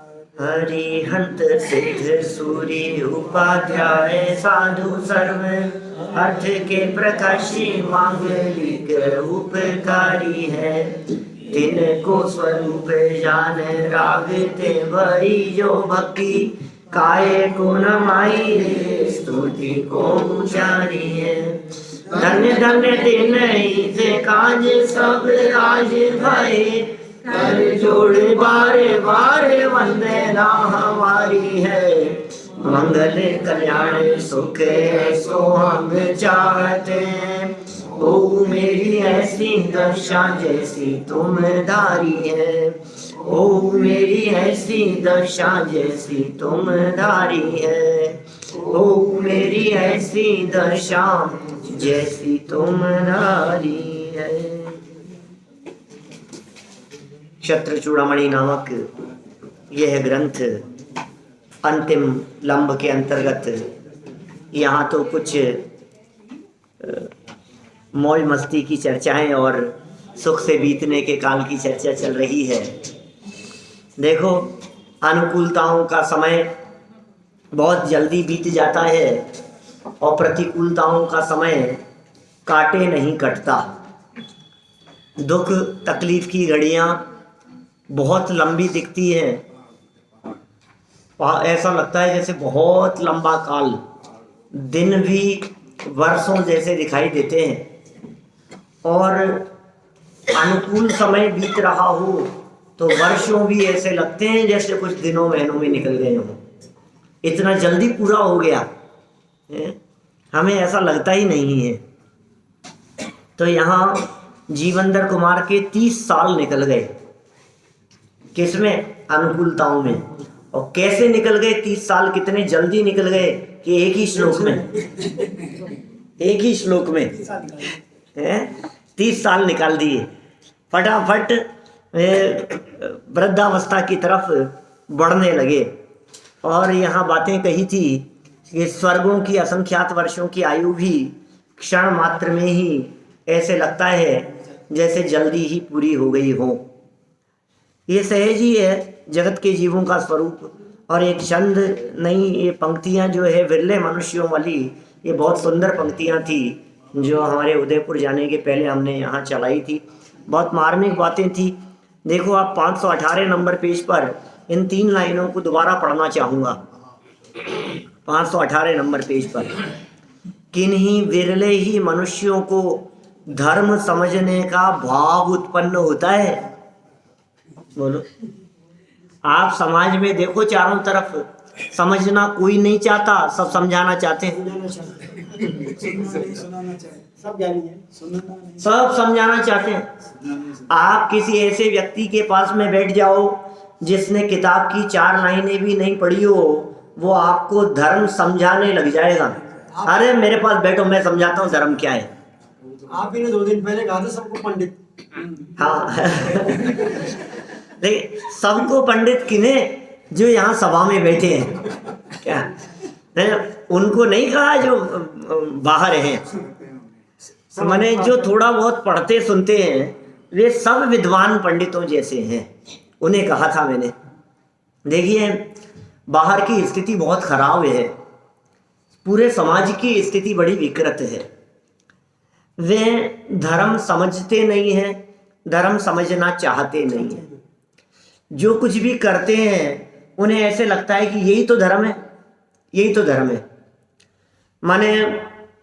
हरिहंत सिद्ध सूर्य उपाध्याय साधु सर्व अर्थ के प्रकाशी मांगलिक उपकारी है। तिनको स्वरूप जान रागते वही जो भक्ति काय को नमाई रे स्तुति को उचारी है। धन्य धन्य दिन से काज सब राज भय कर जोड़ बारे बारे वंदना हमारी है। मंगल कल्याण सुख सो हम चाहते हैं। ओ मेरी ऐसी दशा जैसी तुम धारी है। ओ मेरी ऐसी दशा जैसी तुम धारी है। ओ मेरी ऐसी दशा जैसी तुम धारी है। क्षत्रचूड़ामणि नामक यह ग्रंथ अंतिम लंब के अंतर्गत यहाँ तो कुछ मौज मस्ती की चर्चाएं और सुख से बीतने के काल की चर्चा चल रही है। देखो, अनुकूलताओं का समय बहुत जल्दी बीत जाता है और प्रतिकूलताओं का समय काटे नहीं कटता। दुख तकलीफ की घड़ियाँ बहुत लंबी दिखती हैं। ऐसा लगता है जैसे बहुत लंबा काल, दिन भी वर्षों जैसे दिखाई देते हैं। और अनुकूल समय बीत रहा हो तो वर्षों भी ऐसे लगते हैं जैसे कुछ दिनों महीनों में निकल गए हों। इतना जल्दी पूरा हो गया है? हमें ऐसा लगता ही नहीं है। तो यहाँ जीवंदर कुमार के 30 साल निकल गए। किसमें? अनुकूलताओं में। और कैसे निकल गए 30 साल? कितने जल्दी निकल गए कि एक ही श्लोक में 30 साल निकाल दिए। फटाफट वृद्धावस्था की तरफ बढ़ने लगे। और यहाँ बातें कही थी कि स्वर्गों की असंख्यात वर्षों की आयु भी क्षण मात्र में ही ऐसे लगता है जैसे जल्दी ही पूरी हो गई हो। ये सहज ही है जगत के जीवों का स्वरूप। और एक छंद नहीं, ये पंक्तियाँ जो है विरले मनुष्यों वाली, ये बहुत सुंदर पंक्तियाँ थी जो हमारे उदयपुर जाने के पहले हमने यहाँ चलाई थी। बहुत मार्मिक बातें थी। देखो, आप 518 नंबर पेज पर इन 3 लाइनों को दोबारा पढ़ना चाहूँगा। 518 नंबर पेज पर, किन्हीं विरले ही मनुष्यों को धर्म समझने का भाव उत्पन्न होता है। बोलो, आप समाज में देखो, चारों तरफ समझना कोई नहीं चाहता, सब समझाना चाहते हैं। सब समझाना चाहते हैं। आप किसी ऐसे व्यक्ति के पास में बैठ जाओ जिसने किताब की 4 लाइनें भी नहीं पढ़ी हो, वो आपको धर्म समझाने लग जाएगा। अरे मेरे पास बैठो, मैं समझाता हूँ धर्म क्या है। आप ही ने 2 दिन पहले कहा था सबको पंडित। हाँ देखिए, सबको पंडित किन्हें? जो यहाँ सभा में बैठे हैं। क्या उनको नहीं कहा जो बाहर हैं? मैंने जो थोड़ा बहुत पढ़ते सुनते हैं वे सब विद्वान पंडितों जैसे हैं, उन्हें कहा था मैंने। देखिए, बाहर की स्थिति बहुत खराब है। पूरे समाज की स्थिति बड़ी विकृत है। वे धर्म समझते नहीं हैं, धर्म समझना चाहते नहीं हैं। जो कुछ भी करते हैं उन्हें ऐसे लगता है कि यही तो धर्म है, यही तो धर्म है। माने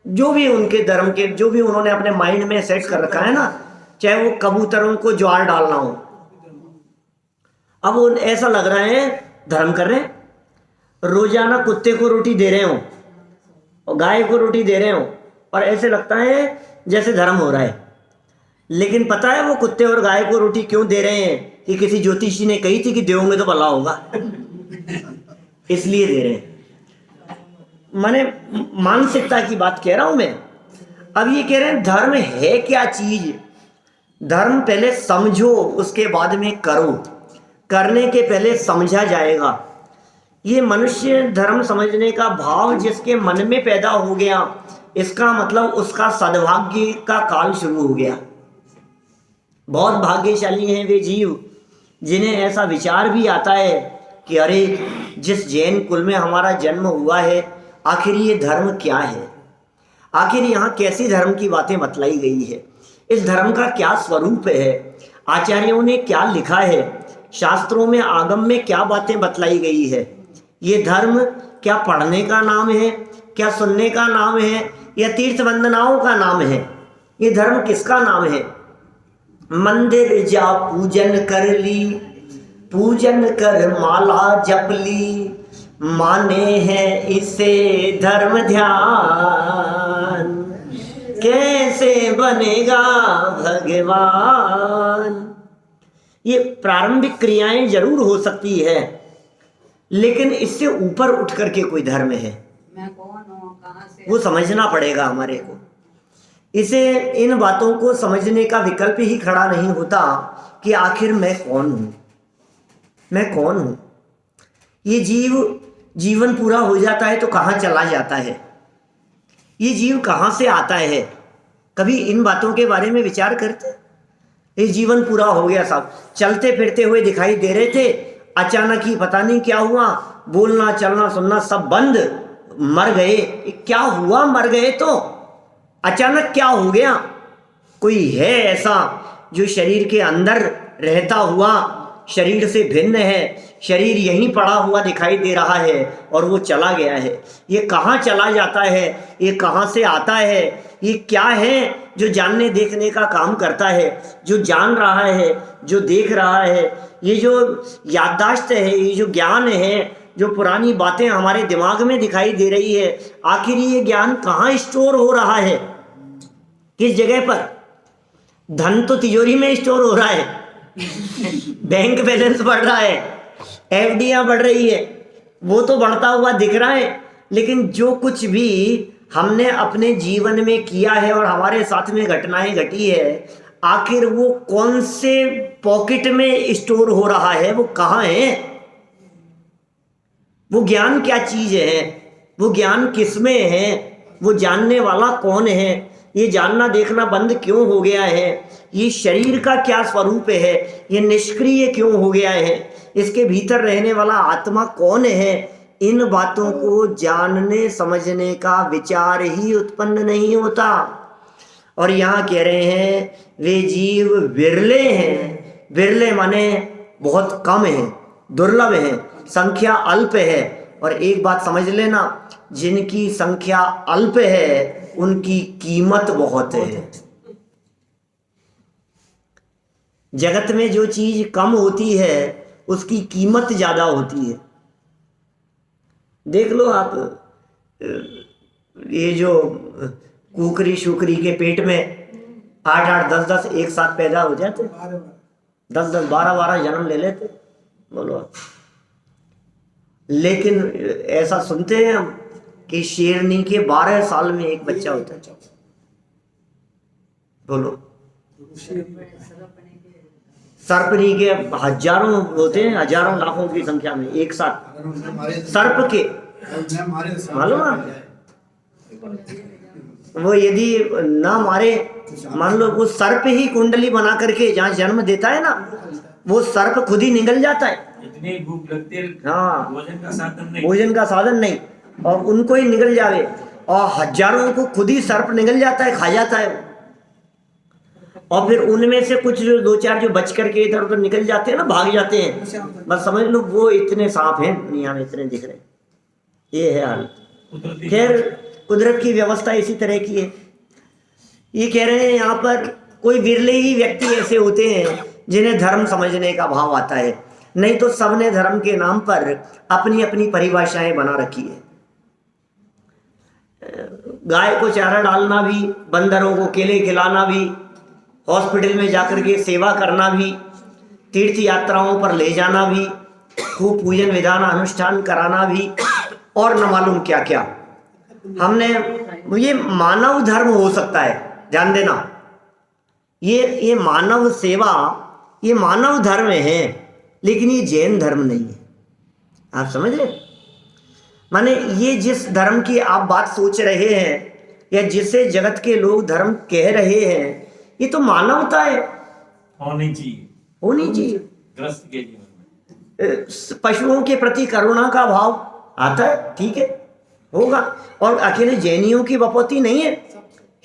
जो भी उनके धर्म के, जो भी उन्होंने अपने माइंड में सेट कर रखा है ना, चाहे वो कबूतरों को ज्वार डालना हो, अब उन ऐसा लग रहा है धर्म कर रहे हैं। रोजाना कुत्ते को रोटी दे रहे हो और गाय को रोटी दे रहे हो, और ऐसे लगता है जैसे धर्म हो रहा है। लेकिन पता है वो कुत्ते और गाय को रोटी क्यों दे रहे हैं? कि किसी ज्योतिषी ने कही थी कि दोगे तो भला होगा, इसलिए दे रहे हैं। माने मानसिकता की बात कह रहा हूं मैं। अब ये कह रहे हैं धर्म है क्या चीज? धर्म पहले समझो, उसके बाद में करो। करने के पहले समझा जाएगा। ये मनुष्य धर्म समझने का भाव जिसके मन में पैदा हो गया, इसका मतलब उसका सद्भाग्य का काल शुरू हो गया। बहुत भाग्यशाली हैं वे जीव जिन्हें ऐसा विचार भी आता है कि अरे जिस जैन कुल में हमारा जन्म हुआ है, आखिर ये धर्म क्या है, आखिर यहाँ कैसी धर्म की बातें बतलाई गई है, इस धर्म का क्या स्वरूप है, आचार्यों ने क्या लिखा है, शास्त्रों में आगम में क्या बातें बतलाई गई है। ये धर्म क्या पढ़ने का नाम है, क्या सुनने का नाम है, या तीर्थ वंदनाओं का नाम है? ये धर्म किसका नाम है? मंदिर जा पूजन कर ली, पूजन कर माला जप ली, माने हैं इसे धर्म ध्यान, कैसे बनेगा भगवान। ये प्रारंभिक क्रियाएं जरूर हो सकती है, लेकिन इससे ऊपर उठ करके कोई धर्म है, मैं कौन हूँ, कहाँ से, वो समझना पड़ेगा हमारे को। इसे इन बातों को समझने का विकल्प ही खड़ा नहीं होता कि आखिर मैं कौन हूँ, मैं कौन हूँ। ये जीवन पूरा हो जाता है तो कहाँ चला जाता है, ये जीव कहाँ से आता है, कभी इन बातों के बारे में विचार करते? ये जीवन पूरा हो गया, साहब चलते फिरते हुए दिखाई दे रहे थे, अचानक ही पता नहीं क्या हुआ, बोलना चलना सुनना सब बंद, मर गए। क्या हुआ? मर गए तो अचानक क्या हो गया? कोई है ऐसा जो शरीर के अंदर रहता हुआ शरीर से भिन्न है, शरीर यहीं पड़ा हुआ दिखाई दे रहा है और वो चला गया है। ये कहाँ चला जाता है, ये कहाँ से आता है, ये क्या है जो जानने देखने का काम करता है, जो जान रहा है, जो देख रहा है, ये जो याददाश्त है, ये जो ज्ञान है, जो पुरानी बातें हमारे दिमाग में दिखाई दे रही है, आखिर ये ज्ञान कहाँ स्टोर हो रहा है, किस जगह पर? धन तो तिजोरी में स्टोर हो रहा है, बैंक बैलेंस बढ़ रहा है, एफडियां बढ़ रही है, वो तो बढ़ता हुआ दिख रहा है, लेकिन जो कुछ भी हमने अपने जीवन में किया है और हमारे साथ में घटनाएं घटी है, आखिर वो कौन से पॉकेट में स्टोर हो रहा है, वो कहाँ है? वो ज्ञान क्या चीज है, वो ज्ञान किसमें है, वो जानने वाला कौन है? ये जानना देखना बंद क्यों हो गया है? ये शरीर का क्या स्वरूप है, ये निष्क्रिय क्यों हो गया है, इसके भीतर रहने वाला आत्मा कौन है? इन बातों को जानने समझने का विचार ही उत्पन्न नहीं होता। और यहाँ कह रहे हैं वे जीव विरले हैं, विरले माने बहुत कम है, दुर्लभ है, संख्या अल्प है। और एक बात समझ लेना, जिनकी संख्या अल्प है उनकी कीमत बहुत है। जगत में जो चीज कम होती है उसकी कीमत ज्यादा होती है। देख लो आप, ये जो कुकरी शुकरी के पेट में 8-8 10-10 एक साथ पैदा हो जाते, 10-10 12-12 जन्म ले लेते, बोलो आप। लेकिन ऐसा सुनते हैं हम कि शेरनी के 12 साल में एक बच्चा होता है। बोलो, सर्पनी के हजारों होते हैं, हजारों लाखों की संख्या में एक साथ सर्प के, मालूम है? वो यदि ना मारे, मान लो वो सर्प ही कुंडली बना करके जहाँ जन्म देता है ना, वो सर्प खुद ही निगल जाता है। इतनी भूख लगती है, हाँ, भोजन का साधन नहीं, भोजन का साधन नहीं, और उनको ही निगल जावे, और हजारों को खुद ही सर्प निगल जाता है, खा जाता है। और फिर उनमें से कुछ जो 2-4 जो बच करके इधर उधर निकल जाते हैं ना, भाग जाते हैं, बस समझ लो वो इतने सांप हैं दुनिया में, इतने दिख रहे, ये है हालत। खैर, कुदरत की व्यवस्था इसी तरह की है। ये कह रहे हैं यहाँ पर कोई विरले ही व्यक्ति ऐसे होते हैं जिन्हें धर्म समझने का भाव आता है, नहीं तो सबने धर्म के नाम पर अपनी अपनी परिभाषाएं बना रखी है। गाय को चारा डालना भी, बंदरों को केले खिलाना भी, हॉस्पिटल में जाकर के सेवा करना भी, तीर्थ यात्राओं पर ले जाना भी, खूब पूजन विधान अनुष्ठान कराना भी, और न मालूम क्या क्या। हमने ये मानव धर्म हो सकता है, ध्यान देना, ये मानव सेवा, ये मानव धर्म है, लेकिन ये जैन धर्म नहीं है। आप समझ रहे? माने ये जिस धर्म की आप बात सोच रहे हैं या जिसे जगत के लोग धर्म कह रहे हैं, ये तो मानवता है, होनी चाहिए, होनी चाहिए। ग्रस्त के जीवन में पशुओं के प्रति करुणा का भाव आता है, ठीक है, होगा। और अकेले जैनियों की बपौती नहीं है,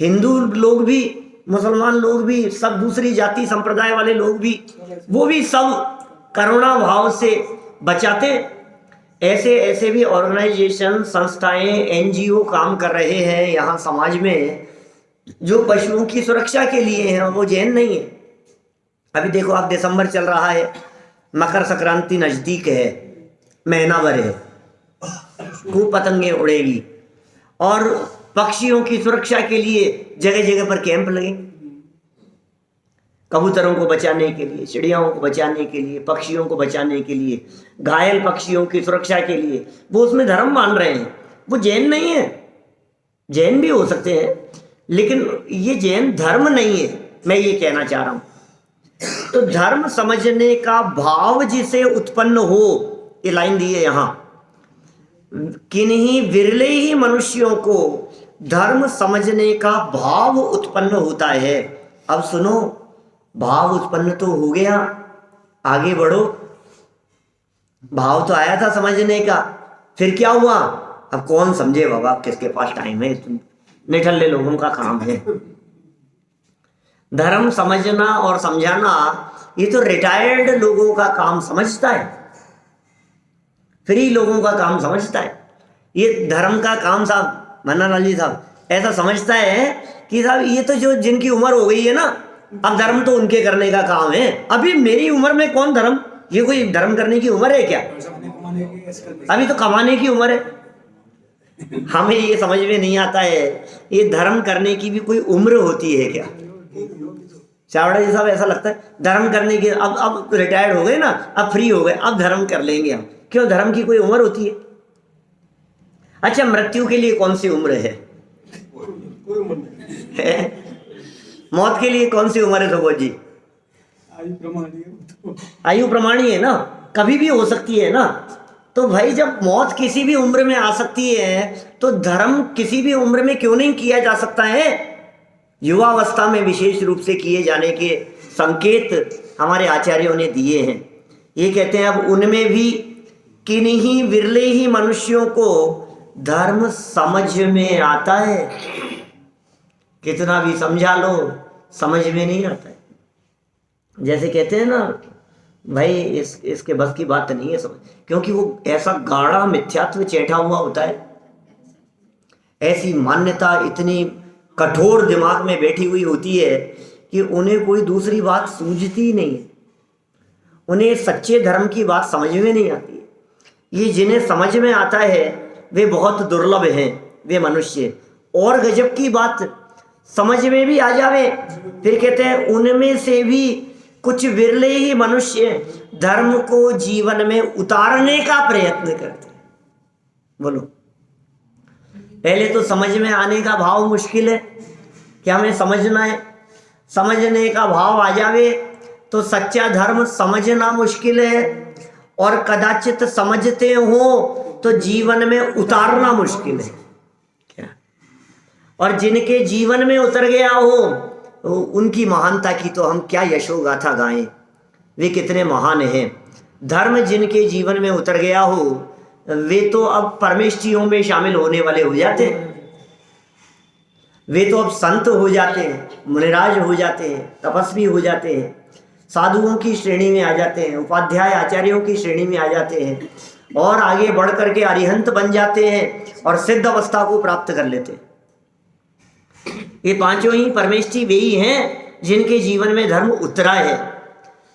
हिंदू लोग भी, मुसलमान लोग भी, सब दूसरी जाति संप्रदाय वाले लोग भी, वो भी सब करुणा भाव से बचाते। ऐसे ऐसे भी ऑर्गेनाइजेशन, संस्थाएं, एनजीओ काम कर रहे हैं यहाँ समाज में जो पशुओं की सुरक्षा के लिए हैं, वो जैन नहीं है। अभी देखो आप, दिसंबर चल रहा है, मकर संक्रांति नजदीक है, महीना भर है, खूब पतंगे उड़ेगी और पक्षियों की सुरक्षा के लिए जगह जगह पर कैंप लगे, कबूतरों को बचाने के लिए, चिड़ियाओं को बचाने के लिए, पक्षियों को बचाने के लिए, घायल पक्षियों की सुरक्षा के लिए। वो उसमें धर्म मान रहे हैं, वो जैन नहीं है। जैन भी हो सकते हैं लेकिन ये जैन धर्म नहीं है, मैं ये कहना चाह रहा हूं। तो धर्म समझने का भाव जिसे उत्पन्न हो, ये लाइन दी है यहां, किन्हीं विरले ही मनुष्यों को धर्म समझने का भाव उत्पन्न होता है। अब सुनो, भाव उत्पन्न तो हो गया, आगे बढ़ो। भाव तो आया था समझने का, फिर क्या हुआ? अब कौन समझे बाबा, किसके पास टाइम है, निठल्ले लोगों का काम है। धर्म समझना और समझाना ये तो रिटायर्ड लोगों का काम समझता है, फ्री लोगों का काम समझता है। ये धर्म का काम साहब मन्नालाल जी साहब ऐसा समझता है कि साहब ये तो जो जिनकी उम्र हो गई है ना, अब धर्म तो उनके करने का काम है। अभी मेरी उम्र में कौन धर्म, ये कोई धर्म करने की उम्र है क्या? अभी तो कमाने की उम्र है। हमें ये समझ में नहीं आता है ये धर्म करने की भी कोई उम्र होती है क्या? चावड़ा जी साहब ऐसा लगता है धर्म करने की, अब रिटायर्ड हो गए ना, अब फ्री हो गए, अब धर्म कर लेंगे हम। क्यों, धर्म की कोई उम्र होती है? अच्छा, मृत्यु के लिए कौन सी उम्र है? मौत के लिए कौन सी उम्र है सुबोध जी? आयु प्रमाणी है ना, कभी भी हो सकती है ना। तो भाई जब मौत किसी भी उम्र में आ सकती है तो धर्म किसी भी उम्र में क्यों नहीं किया जा सकता है? युवावस्था में विशेष रूप से किए जाने के संकेत हमारे आचार्यों ने दिए हैं। ये कहते हैं अब उनमें भी किन्हीं विरले ही मनुष्यों को धर्म समझ में आता है। कितना भी समझा लो समझ में नहीं आता है। जैसे कहते हैं ना भाई इसके बस की बात नहीं है समझ, क्योंकि वो ऐसा गाढ़ा मिथ्यात्व चैठा हुआ होता है, ऐसी मान्यता इतनी कठोर दिमाग में बैठी हुई होती है कि उन्हें कोई दूसरी बात सूझती नहीं है, उन्हें सच्चे धर्म की बात समझ में नहीं आती है। ये जिन्हें समझ में आता है वे बहुत दुर्लभ हैं, वे मनुष्य। और गजब की बात, समझ में भी आ जावे, फिर कहते हैं उनमें से भी कुछ विरले ही मनुष्य धर्म को जीवन में उतारने का प्रयत्न करते हैं। बोलो, पहले तो समझ में आने का भाव मुश्किल है, क्या हमें समझना है? समझने का भाव आ जावे तो सच्चा धर्म समझना मुश्किल है, और कदाचित समझते हो तो जीवन में उतारना मुश्किल है। क्या? और जिनके जीवन में उतर गया हो उनकी महानता की तो हम क्या यशोगाथा गाएं, वे कितने महान हैं। धर्म जिनके जीवन में उतर गया हो वे तो अब परमेष्ठियों में शामिल होने वाले हो जाते हैं, वे तो अब संत हो जाते हैं, मुनिराज हो जाते हैं, तपस्वी हो जाते हैं, साधुओं की श्रेणी में आ जाते हैं, उपाध्याय आचार्यों की श्रेणी में आ जाते हैं, और आगे बढ़ करके अरिहंत बन जाते हैं और सिद्ध अवस्था को प्राप्त कर लेते हैं। ये पांचों ही परमेष्ठी वे ही हैं जिनके जीवन में धर्म उतरा है।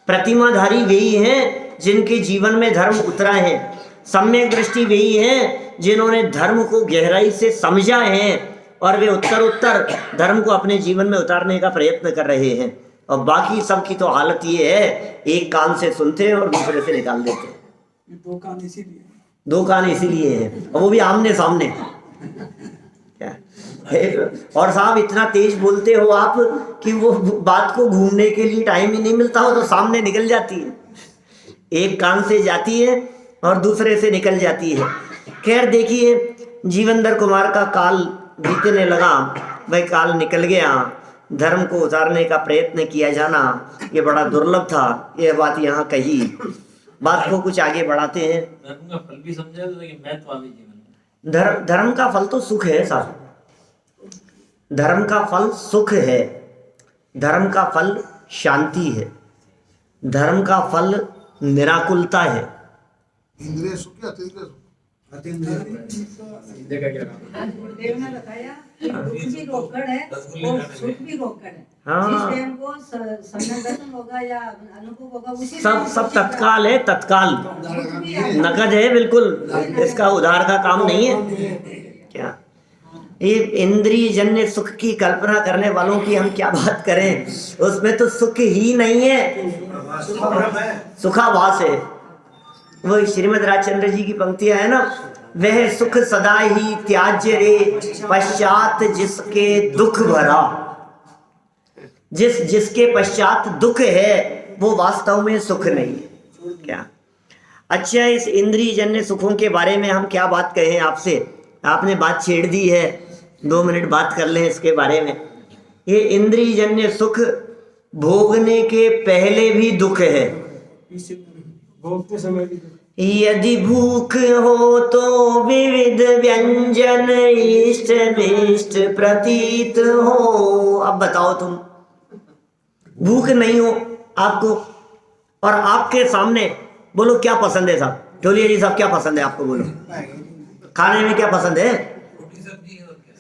प्रतिमाधारी वे ही हैं जिनके जीवन में धर्म उतरा है। सम्यक दृष्टि वे ही हैं जिन्होंने धर्म को गहराई से समझा है और वे उत्तर धर्म को अपने जीवन में उतारने का प्रयत्न कर रहे हैं। और बाकी सब की तो हालत ये है, एक कान से सुनते हैं और दूसरे से निकाल देते हैं। दो कान इसीलिए हैं, और वो भी आमने सामने। और साहब इतना तेज बोलते हो आप कि वो बात को घूमने के लिए टाइम ही नहीं मिलता हो तो सामने निकल जाती है, एक कान से जाती है और दूसरे से निकल जाती है। खैर देखिए, जीवनधर कुमार का काल बीतने लगा, वह काल निकल गया। धर्म को उतारने का प्रयत्न किया जाना ये बड़ा दुर्लभ था, यह बात यहाँ कही। बात को कुछ आगे बढ़ाते हैं। धर्म का फल भी समझा तो कि महत्व आवे जीवन में। धर्म का फल तो सुख है साहब, धर्म का फल सुख है, धर्म का फल शांति है, धर्म का फल निराकुलता है। इंद्रिय सुख या अतीन्द्रिय सुख? आज गुरुदेव ने बताया कि दुख भी रोकड़ है और सुख भी रोकड़ है। हाँ। जिस टाइम को संगठन होगा या अनुभव होगा उसी सब तत्काल है, तत्काल नकद है, बिल्कुल इसका उधार का काम नहीं है। क्या ये इंद्रिय जन्य सुख की कल्पना करने वालों की हम क्या बात करें, उसमें तो सुख ही नहीं है, सुखाभास है। वो श्रीमद् राजचंद्र जी की पंक्तियां है ना, वह सुख सदा ही त्याज्य रे पश्चात जिसके दुख भरा। जिसके पश्चात दुख है वो वास्तव में सुख नहीं है। क्या अच्छा, इस इंद्रिय जन्य सुखों के बारे में हम क्या बात कहें आपसे, आपने बात छेड़ दी है, 2 मिनट बात कर लें इसके बारे में। ये इंद्रिय जन्य सुख भोगने के पहले भी दुख है। भोगते समय भी यदि भूख हो तो विविध व्यंजन इष्ट निष्ट प्रतीत हो। अब बताओ, तुम भूख नहीं हो आपको और आपके सामने बोलो क्या पसंद है साहब, ढोलिया जी साहब क्या पसंद है आपको, बोलो खाने में क्या पसंद है?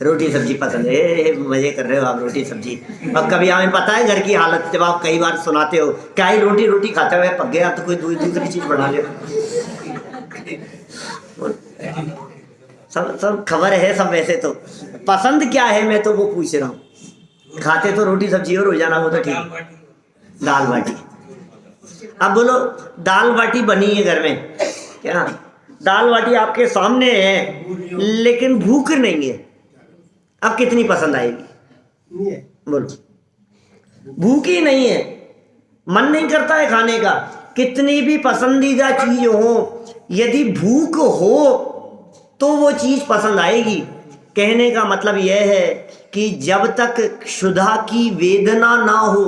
रोटी सब्जी पसंद है। मजे कर रहे हो आप, रोटी सब्जी। अब कभी हमें पता है घर की हालत, जब आप कई बार सुनाते हो क्या ही रोटी खाते हुए पक गया तो कोई दूसरी चीज बना ले। सब खबर है सब। वैसे तो पसंद क्या है मैं तो वो पूछ रहा हूँ। खाते तो रोटी सब्जी हो रोजाना, वो तो ठीक, दाल बाटी। अब बोलो दाल बाटी बनी है घर में, क्या दाल बाटी आपके सामने है लेकिन भूख नहीं है, अब कितनी पसंद आएगी? नहीं है। बोलो, भूख ही नहीं है, मन नहीं करता है खाने का। कितनी भी पसंदीदा चीज हो, यदि भूख हो तो वो चीज पसंद आएगी। कहने का मतलब यह है कि जब तक क्षुधा की वेदना ना हो,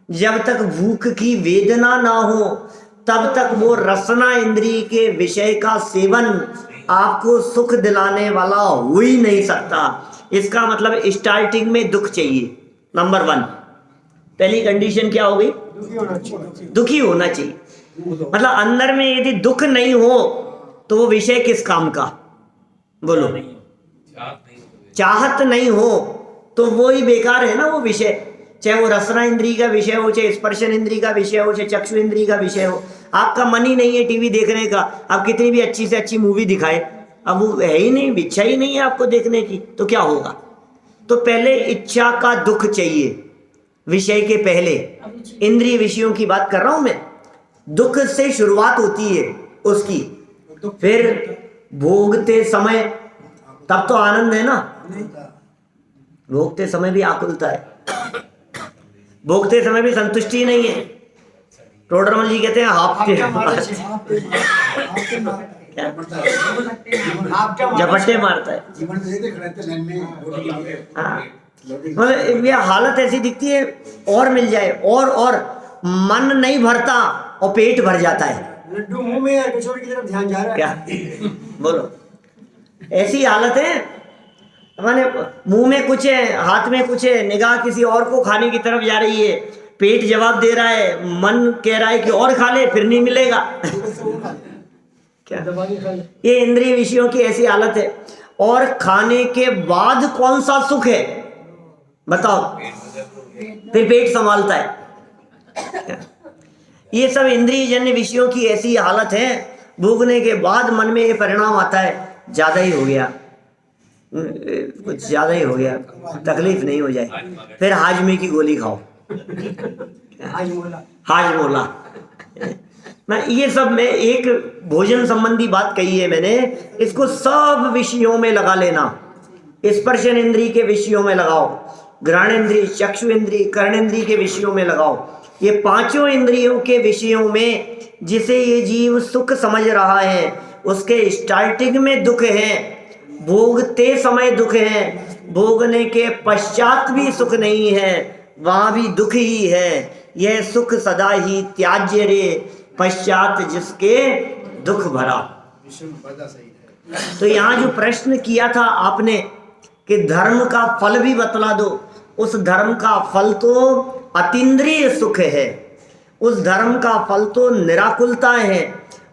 जब तक भूख की वेदना ना हो, तब तक वो रसना इंद्रिय के विषय का सेवन आपको सुख दिलाने वाला हो ही नहीं सकता। इसका मतलब स्टार्टिंग में दुख चाहिए, नंबर 1। पहली कंडीशन क्या हो गई? दुखी होना चाहिए। मतलब अंदर में यदि दुख नहीं हो तो वो विषय किस काम का? बोलो, चाहत नहीं हो तो वो ही बेकार है ना वो विषय। चाहे वो रसना इंद्रिय का विषय हो, चाहे स्पर्शन इंद्रिय का विषय हो, चाहे चक्षु इंद्रिय का विषय हो। आपका मन ही नहीं है टीवी देखने का, आप कितनी भी अच्छी से अच्छी मूवी दिखाए, अब वो है ही नहीं, इच्छा ही नहीं है आपको देखने की, तो क्या होगा? तो पहले इच्छा का दुख चाहिए विषय के पहले। इंद्रिय विषयों की बात कर रहा हूं मैं। दुख से शुरुआत होती है उसकी, फिर भोगते समय तब तो आनंद है ना। भोगते समय भी आकुलता है, भोगते समय भी संतुष्टि नहीं है। टोडरमल जी कहते हैं झपट्टे मारता है। हाँ, मतलब ये हालत ऐसी दिखती है, और मिल जाए और मन नहीं भरता और पेट भर जाता है। लड्डू मुंह में है, कचौड़ी की तरफ ध्यान जा रहा है। क्या बोलो, ऐसी हालत है। माने मुंह में कुछ है, हाथ में कुछ है, निगाह किसी और को खाने की तरफ जा रही है, पेट जवाब दे रहा है, मन कह रहा है कि और खा ले, फिर नहीं मिलेगा। क्या ये इंद्रिय विषयों की ऐसी हालत है। और खाने के बाद कौन सा सुख है बताओ? फिर पेट संभालता है। ये सब इंद्रिय जन्य विषयों की ऐसी हालत है। भोगने के बाद मन में ये परिणाम आता है, ज्यादा ही हो गया, कुछ ज्यादा ही हो गया, तकलीफ नहीं हो जाए, फिर हाजमे की गोली खाओ, हाजमोला। मैं ये सब में एक भोजन संबंधी बात कही है मैंने, इसको सब विषयों में लगा लेना। स्पर्शन इंद्रिय के विषयों में लगाओ, घ्राण इंद्रिय, चक्षु इंद्रिय, कर्ण इंद्रिय के विषयों में लगाओ। ये पांचों इंद्रियों के विषयों में जिसे ये जीव सुख समझ रहा है, उसके स्टार्टिंग में दुख है, भोगते समय दुख है, भोगने के पश्चात भी सुख नहीं है, वहां भी दुख ही है। यह सुख सदा ही त्याज्य रे, पश्चात जिसके दुख भरा। तो यहाँ जो प्रश्न किया था आपने कि धर्म का फल भी बतला दो, उस धर्म का फल तो अतीन्द्रिय सुख है, उस धर्म का फल तो निराकुलता है।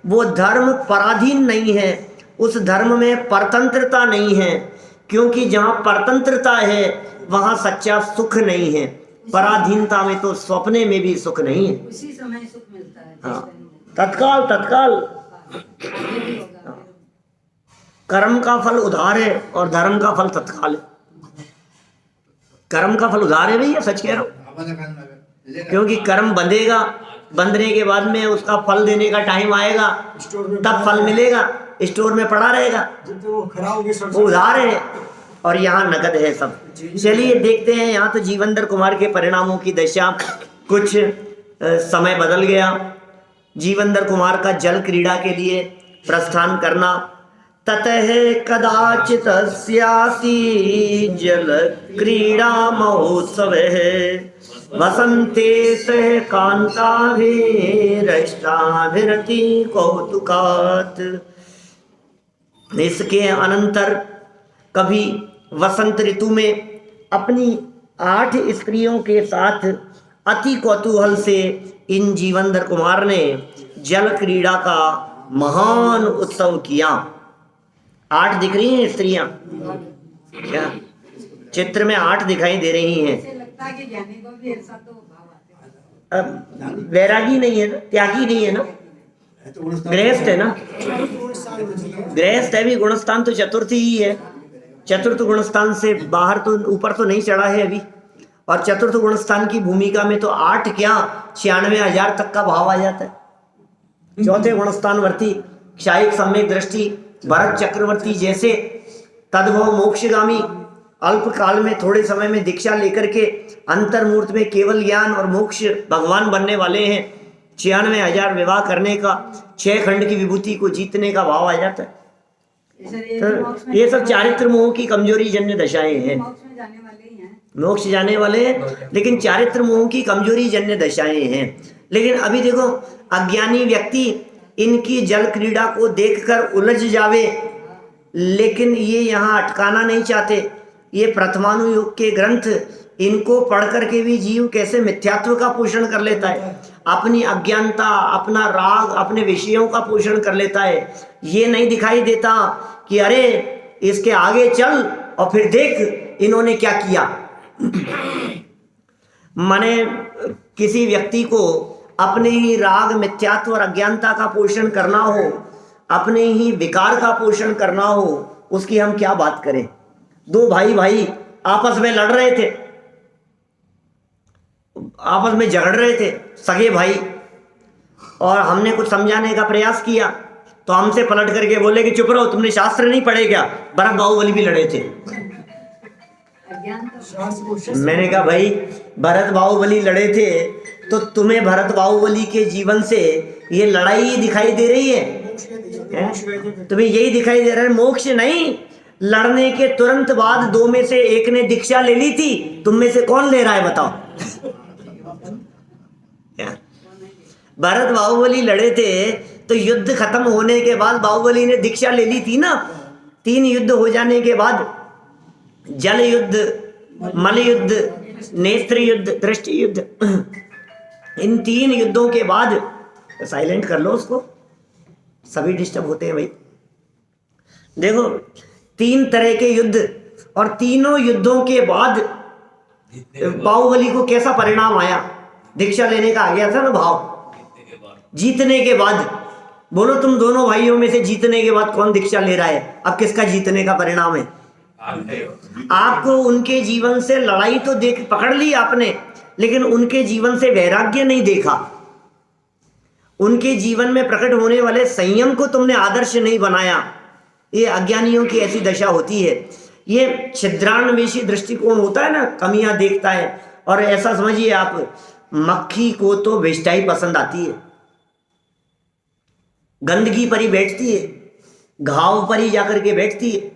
वो धर्म पराधीन नहीं है, उस धर्म में परतंत्रता नहीं है, क्योंकि जहाँ परतंत्रता है वहाँ सच्चा सुख नहीं है। पराधीनता में तो स्वप्ने में भी सुख नहीं है। उसी समय सुख मिलता है। हाँ, तत्काल तत्काल। आगे भी होगा। कर्म का फल उधार है और धर्म का फल तत्काल है। कर्म का फल उधार है भैया, सच कह रहा हूँ, क्योंकि कर्म बंधेगा, बंधने के बाद में उसका फल देने का टाइम आएगा, तब फल मिलेगा, स्टोर में पड़ा रहेगा, जब तक वो खराब हो गया वो उधार है और यहाँ नगद है सब। चलिए देखते हैं, यहाँ तो जीवनधर कुमार के परिणामों की दशा, कुछ समय बदल गया। जीवनधर कुमार का जल क्रीड़ा के लिए प्रस्थान करना। ततः कदाचित स्यासी जल क्रीड़ा महोत्सव वसंते सह कांताभिरष्टाभिरति कौतुकात्। इसके अनंतर कभी वसंत ऋतु में अपनी 8 स्त्रियों के साथ अति कौतूहल से इन जीवनधर कुमार ने जल क्रीड़ा का महान उत्सव किया। 8 दिख रही हैं स्त्रियां, क्या चित्र में 8 दिखाई दे रही हैं। ऐसे लगता है कि ज्ञानी को भी ऐसा तो भाव आते हैं। अब वैरागी नहीं है ना, त्यागी नहीं है ना, गृहस्थ है ना, गृहस्थ है भी। गुणस्थान तो चतुर्थ ही है, चतुर्थ गुणस्थान से बाहर तो ऊपर तो नहीं चढ़ा है अभी। और चतुर्थ गुणस्थान की भूमिका में तो 8 क्या 96,000 तक का भाव आ जाता है। चौथे गुणस्थान वर्ती क्षायिक सम्यक दृष्टि भरत चक्रवर्ती जैसे तद्भव मोक्षगामी, अल्प काल में थोड़े समय में दीक्षा लेकर के अंतर्मूर्त में केवल ज्ञान और मोक्ष भगवान बनने वाले हैं। 96,000 विवाह करने का, 6 खंड की विभूति को जीतने का भाव आ जाता है। तो ये सब चारित्र मोह की कमजोरी जन्य दशाएं हैं। मोक्ष में जाने वाले ही हैं। मोक्ष जाने वाले हैं, लेकिन चारित्र मोह की कमजोरी जन्य दशाएं हैं। लेकिन अभी देखो, अज्ञानी व्यक्ति इनकी जल क्रीड़ा को देखकर उलझ जावे, लेकिन ये यहाँ अटकाना नहीं चाहते। ये प्रथमानुयुग के ग्रंथ, इनको पढ़ करके भी जीव कैसे मिथ्यात्व का पोषण कर लेता है, अपनी अज्ञानता, अपना राग, अपने विषयों का पोषण कर लेता है। ये नहीं दिखाई देता कि अरे इसके आगे चल और फिर देख इन्होंने क्या किया। माने किसी व्यक्ति को अपने ही राग, मिथ्यात्व और अज्ञानता का पोषण करना हो, अपने ही विकार का पोषण करना हो, उसकी हम क्या बात करें। 2 भाई आपस में लड़ रहे थे, आपस में झगड़ रहे थे, सगे भाई, और हमने कुछ समझाने का प्रयास किया तो हमसे पलट करके बोले कि चुप रहो, तुमने शास्त्र नहीं पढ़े क्या। भरत बाहुबली भी लड़े थे। अज्ञान तो मैंने कहा भाई भरत बाहुबली लड़े थे तो तुम्हें भरत बाहुबली के जीवन से ये लड़ाई दिखाई दे रही है, तुम्हें यही दिखाई दे रहा है, मोक्ष नहीं। लड़ने के तुरंत बाद 2 में से एक ने दीक्षा ले ली थी, तुम में से कौन ले रहा है बताओ। भरत बाहुबली लड़े थे तो युद्ध खत्म होने के बाद बाहुबली ने दीक्षा ले ली थी ना। 3 युद्ध हो जाने के बाद, जल युद्ध, मल युद्ध, नेत्र युद्ध, दृष्टि युद्ध, इन 3 युद्धों के बाद, साइलेंट कर लो उसको, सभी डिस्टर्ब होते हैं भाई। देखो 3 तरह के युद्ध, और तीनों युद्धों के बाद बाहुबली को कैसा परिणाम आया। दीक्षा लेने का आ गया था ना भाव, जीतने के बाद। बोलो तुम दोनों भाइयों में से जीतने के बाद कौन दीक्षा ले रहा है, अब किसका जीतने का परिणाम है। आपको उनके जीवन से लड़ाई तो देख पकड़ ली आपने, लेकिन उनके जीवन से वैराग्य नहीं देखा। उनके जीवन में प्रकट होने वाले संयम को तुमने आदर्श नहीं बनाया। ये अज्ञानियों की ऐसी दशा होती है। ये छिद्रान्वेषी दृष्टिकोण होता है ना, कमियां देखता है। और ऐसा समझिए आप, मक्खी को तो विष्टाई पसंद आती है, गंदगी पर ही बैठती है, घाव पर ही जाकर के बैठती है।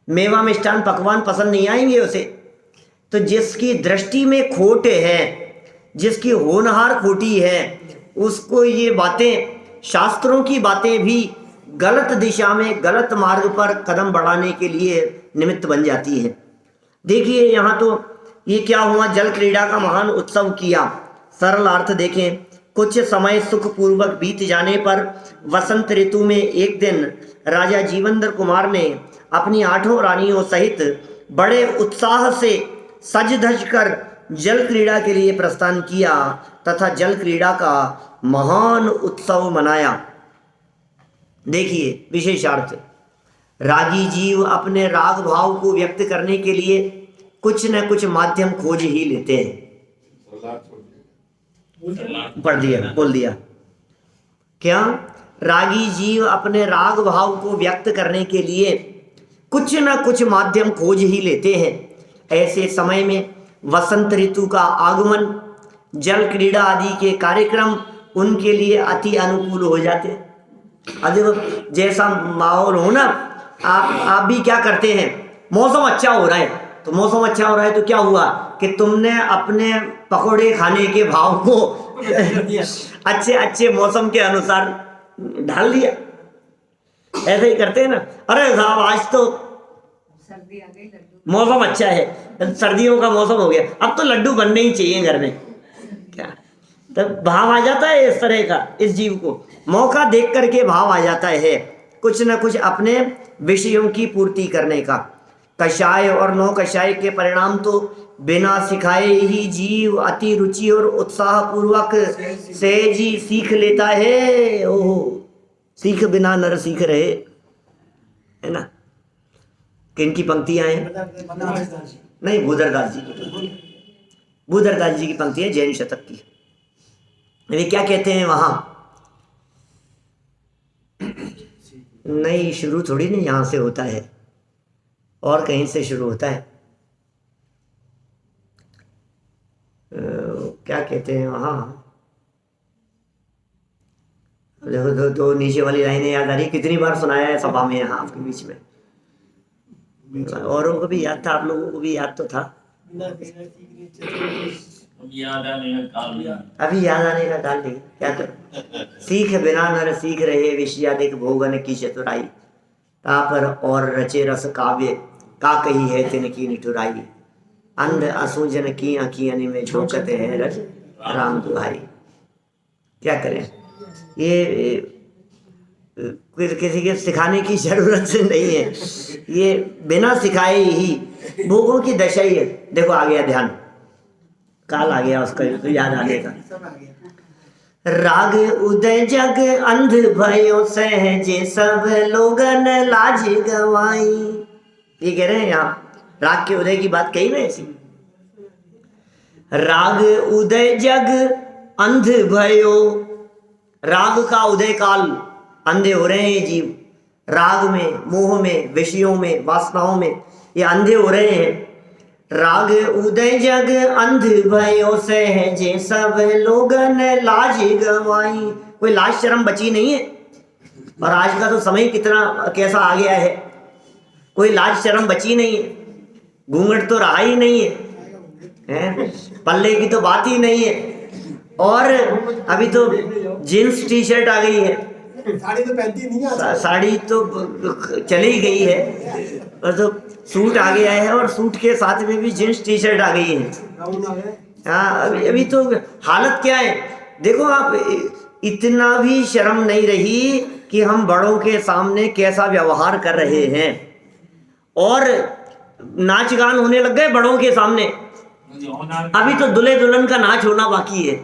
मेवा मिष्ठान पकवान पसंद नहीं आएंगे उसे। तो जिसकी दृष्टि में खोट है, जिसकी होनहार खोटी है, उसको ये बातें, शास्त्रों की बातें भी गलत दिशा में, गलत मार्ग पर कदम बढ़ाने के लिए निमित्त बन जाती है। देखिए यहाँ तो ये क्या हुआ, जल क्रीड़ा का महान उत्सव किया। सरल अर्थ देखें, कुछ समय सुखपूर्वक बीत जाने पर वसंत ऋतु में एक दिन राजा जीवेंद्र कुमार ने अपनी 8 रानियों सहित बड़े उत्साह से सज धज कर जल क्रीड़ा के लिए प्रस्थान किया तथा जल क्रीड़ा का महान उत्सव मनाया। देखिए विशेषार्थ, रागी जीव अपने राग भाव को व्यक्त करने के लिए कुछ न कुछ माध्यम खोज ही लेते हैं। पढ़ दिया, बोल दिया क्या? रागी जीव अपने राग भाव को व्यक्त करने के लिए कुछ न कुछ माध्यम खोज ही लेते हैं। ऐसे समय में वसंत ऋतु का आगमन, जल क्रीड़ा आदि के कार्यक्रम उनके लिए अति अनुकूल हो जाते हैं। अब देखो जैसा माहौल हो ना, आप भी क्या करते हैं, मौसम अच्छा हो रहा है तो मौसम अच्छा हो रहा है तो क्या हुआ कि तुमने अपने पकौड़े खाने के भाव को अच्छे अच्छे मौसम के अनुसार ढाल दिया। ऐसे ही करते हैं ना, अरे साहब आज तो सर्दी आ गई, लड्डू मौसम अच्छा है, सर्दियों का मौसम हो गया, अब तो लड्डू बनने ही चाहिए घर में। क्या तब भाव आ जाता है इस तरह का, इस जीव को मौका देख करके भाव आ जाता है कुछ न कुछ अपने विषयों की पूर्ति करने का। कषाय और नौ कषाय के परिणाम तो बिना सिखाए ही जीव अति रुचि और उत्साह पूर्वक सहजी सीख लेता है। ओहो, सीख बिना नर सीख रहे, है ना। किनकी पंक्तियां हैं? नहीं, भूधरदास जी की, भूधरदास जी की पंक्ति है जैन शतक की। वे क्या कहते हैं वहां? नहीं, शुरू थोड़ी नहीं यहां से होता है, और कहीं से शुरू होता है। क्या कहते हैं वहाँ? देखो दो नीचे वाली लाइनें याद आ रही, कितनी बार सुनाया है सभा में यहाँ आपके बीच में, औरों को भी याद था, आप लोगों को भी याद तो था। अभी याद आने का काल नहीं, क्या कर सीख बिना नर सीख रहे विषयादिक भोगन की चतुराई, तापर और रचे रस काव्य का कही है तिनकी निठुराई, अंध असुजन की आँखियाँ में झोंकते हैं रज राम दुहाई। क्या करें, ये किसी के सिखाने की जरूरत नहीं है, ये बिना सिखाए ही भोगों की दशा ही है। देखो आ गया ध्यान, काल आ गया उसका तो याद आ गया। राग उदय जग अंध भयो सहजे सब लोगन लाज गवाई। ये कह रहे हैं यहाँ राग के उदय की बात कही ना ऐसी। राग उदय जग अंध भयो, राग का उदय काल, अंधे हो रहे हैं ये जीव, राग में, मोह में, विषयों में, वासनाओं में ये अंधे हो रहे हैं। राग उदय जग अंध भयो सहजे सब लोगन लाज गवाई। कोई लाज शर्म बची नहीं है, और आज का तो समय कितना कैसा आ गया है, कोई लाज शर्म बची नहीं है, घूंघट तो रहा ही नहीं है, पल्ले की तो बात ही नहीं है, और अभी तो जींस टी शर्ट आ गई है, साड़ी तो पहनती नहीं है, साड़ी तो चली गई है, और तो सूट आ गया है, और सूट के साथ में भी जींस टी शर्ट आ गई है। हाँ, अभी तो हालत क्या है देखो आप, इतना भी शर्म नहीं रही कि हम बड़ों के सामने कैसा व्यवहार कर रहे हैं, और नाच गान होने लग गए बड़ों के सामने। अभी तो दूल्हे दुल्हन का नाच होना बाकी है,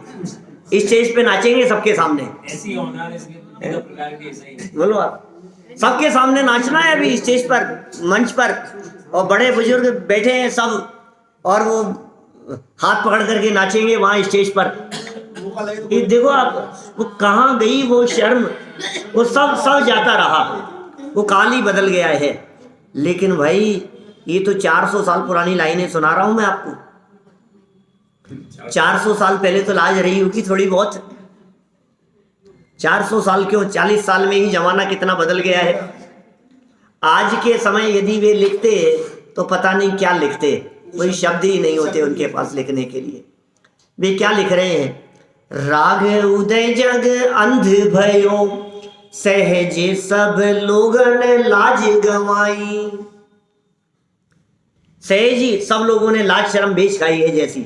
स्टेज पे नाचेंगे सबके सामने, ऐसी होना इसके प्रकार के सही बोलो आप, सबके सामने नाचना है अभी स्टेज पर, मंच पर, और बड़े बुजुर्ग बैठे हैं सब, और वो हाथ पकड़ करके नाचेंगे वहां स्टेज पर। ये देखो आप, वो कहाँ गई वो शर्म, वो सब जाता रहा, वो काल ही बदल गया है। लेकिन भाई ये तो 400 साल पुरानी लाइनें सुना रहा हूं मैं आपको। 400 साल पहले तो लाज रही होगी थोड़ी बहुत, 400 साल क्यों, 40 साल में ही जमाना कितना बदल गया है। आज के समय यदि वे लिखते तो पता नहीं क्या लिखते, कोई शब्द ही नहीं होते उनके पास लिखने के लिए। वे क्या लिख रहे हैं? राग उदय जग अंध भयो, सहजे सब लोगन लाज गवाई। सहजी सब लोगों ने लाज शर्म बेच खाई है जैसी।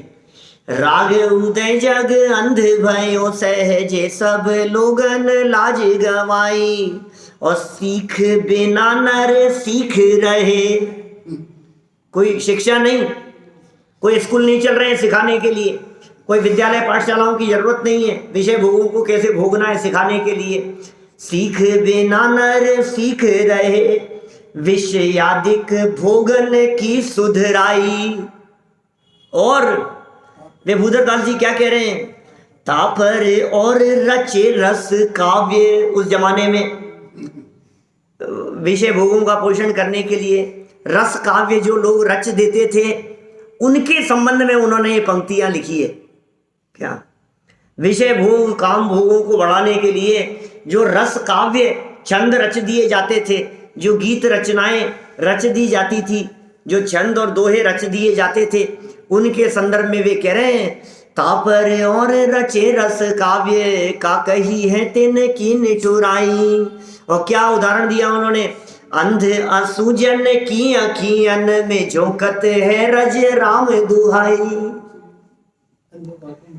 राग उदय जग अंध भयो, सहजे सब लोगन लाज गवाई। और सीख बिना नर सीख रहे, कोई शिक्षा नहीं, कोई स्कूल नहीं चल रहे हैं सिखाने के लिए, कोई विद्यालय पाठशालाओं की जरूरत नहीं है विषय भोगों को कैसे भोगना है सिखाने के लिए। सीख बिना नर सीख रहे, विषयादिक भोगन की सुधराई। और विभूधर दास जी क्या कह रहे हैं? तापर और रचे रस काव्य। उस जमाने में विषय भोगों का पोषण करने के लिए रस काव्य जो लोग रच देते थे, उनके संबंध में उन्होंने ये पंक्तियां लिखी है। क्या विषय भोग काम भोगों को बढ़ाने के लिए जो रस काव्य छंद रच दिए जाते थे, जो गीत रचनाएं रच दी जाती थी, जो छंद और दोहे रच दिए जाते थे, उनके संदर्भ में वे कह रहे हैं तापर और रचे रस काव्य का कही है तिन की निठुराई। और क्या उदाहरण दिया उन्होंने? अंध असुजन की अखियन में झोंकत है रज राम दुहाई।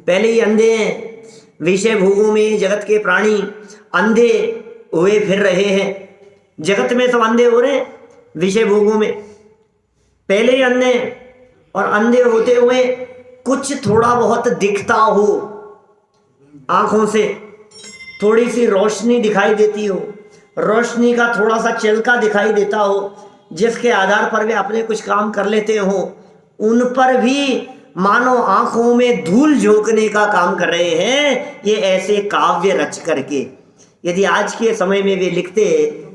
पहले ही अंधे हैं, विषय भोगों में जगत के प्राणी अंधे हुए फिर रहे हैं। जगत में सब अंधे हो रहे हैं विषय भोगों में, पहले ही अंधे। और अंधे होते हुए कुछ थोड़ा बहुत दिखता हो, आंखों से थोड़ी सी रोशनी दिखाई देती हो, रोशनी का थोड़ा सा चिलका दिखाई देता हो, जिसके आधार पर वे अपने कुछ काम कर लेते हो, उन पर भी मानो आंखों में धूल झोंकने का काम कर रहे हैं ये ऐसे काव्य रच करके। यदि आज के समय में वे लिखते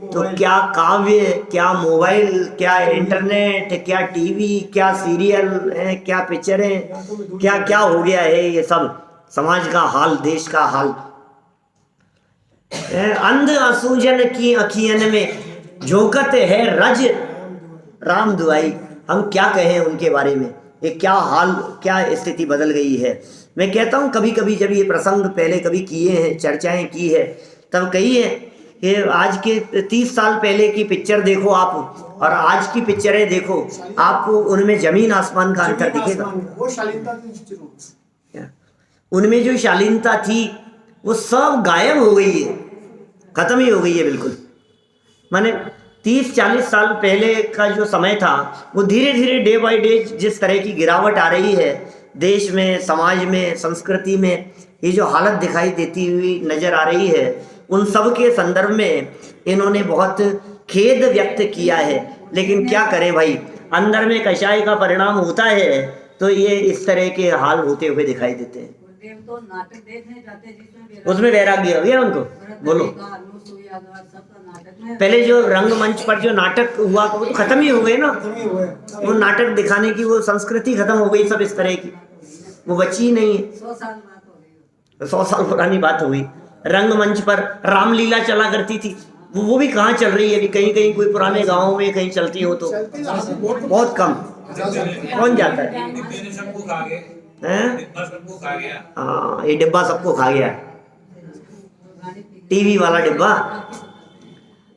तो क्या काव्य, क्या मोबाइल, क्या इंटरनेट, क्या टीवी, क्या सीरियल है, क्या पिक्चरें, क्या क्या हो गया है ये सब समाज का हाल, देश का हाल। अंध असुजन की अखियन में झोंकत है रज राम दुआई। हम क्या कहें उनके बारे में, ये क्या हाल, क्या स्थिति बदल गई है। मैं कहता हूँ कभी कभी जब ये प्रसंग पहले कभी किए हैं, चर्चाएं की है, तब कही है कि आज के 30 साल पहले की पिक्चर देखो आप और आज की पिक्चरें देखो, आपको उनमें जमीन आसमान का अंतर दिखेगा। वो शालीनता थी, उनमें जो शालीनता थी वो सब गायब हो गई है, खत्म ही हो गई है बिल्कुल। माने 30-40 साल पहले का जो समय था वो धीरे धीरे डे बाय डे जिस तरह की गिरावट आ रही है देश में, समाज में, संस्कृति में, ये जो हालत दिखाई देती हुई नजर आ रही है, उन सब के संदर्भ में इन्होंने बहुत खेद व्यक्त किया है। लेकिन क्या करें भाई, अंदर में कषाय का परिणाम होता है तो ये इस तरह के हाल होते हुए दिखाई देते हैं। तो नाटक देखने जाते जिसमें उसमें वैराग्य हो गया उनको। बोलो, पहले जो रंगमंच पर जो नाटक हुआ वो तो खत्म ही हो गए ना, वो नाटक दिखाने की वो संस्कृति खत्म हो गई, सब इस तरह की वो बची ही नहीं है। 100 साल पुरानी बात हो गई। रंगमंच पर रामलीला चला करती थी, वो भी कहाँ चल रही है अभी? कहीं कहीं कोई पुराने गाँव में कहीं चलती हो तो बहुत कम, कौन जाता है? हाँ, ये डिब्बा सबको खा गया, टीवी वाला डिब्बा।